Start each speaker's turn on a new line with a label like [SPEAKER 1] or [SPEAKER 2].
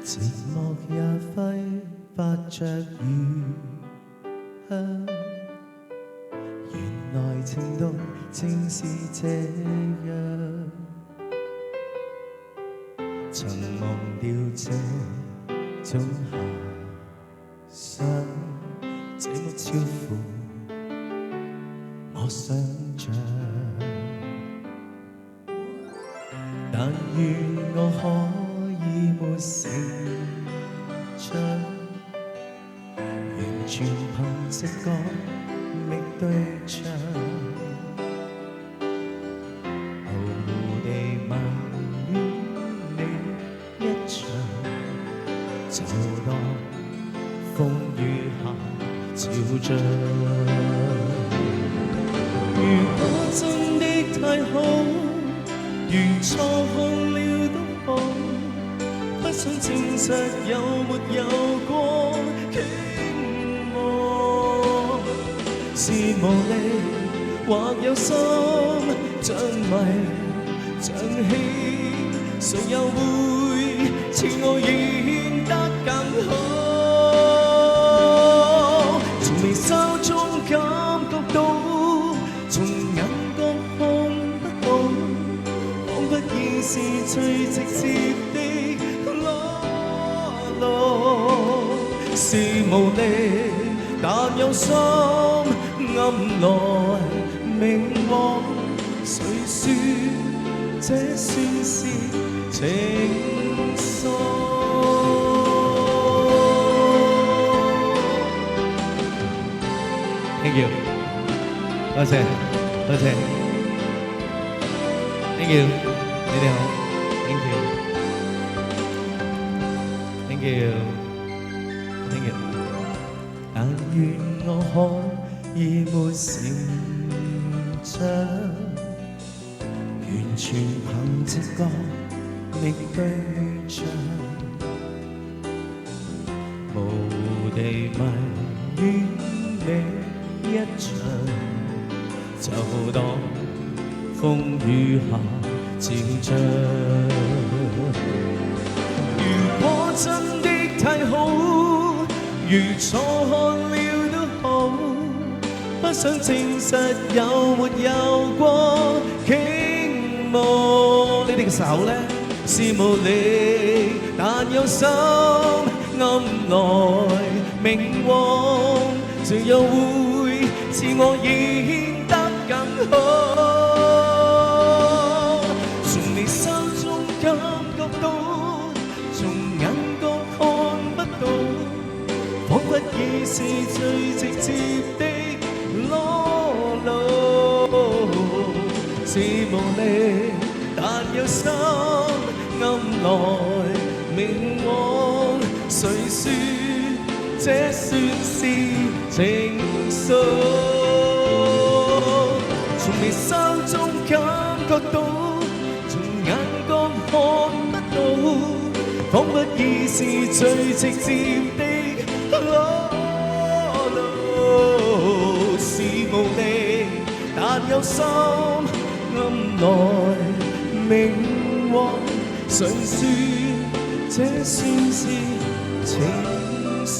[SPEAKER 1] 寂寞也揮發着餘香。原來情動正是這樣，曾忘掉這種遐想，這麼超乎我想像。但願我可以沒成長，完全憑直覺覓對象，毫無地埋怨你一場，就當風雨下照着。如果真的太好，如錯看了都好，不想證實有沒有過傾慕，是無力或有心像迷像喜，誰又會似我演得更好？從眉梢中感覺到，從眼角看不到，彷彿已是最直接的裸露，是無力但有心暗來明往，誰說這算是情愫？Thank you， 多謝多謝 ，Thank you， 你哋好 ，Thank you，Thank you，Thank you。但願我可以沒成長，完全憑直覺覓對象，無地迷於你一場，就當風雨下照着。如果真的太好，如錯看了都好，不想證實有沒有過傾慕。你哋嘅手呢，是無力但有心暗來明往，誰又會似我演得更好？從眉梢中感覺到，從眼角看不到，彷彿已是最直接的裸露，是無力但有心暗來明往，誰說這算是情愫？從眉梢中感覺到，從眼角看不到，彷彿已是最直接的裸露，是無力但有心暗來明往，誰說這算是情愫？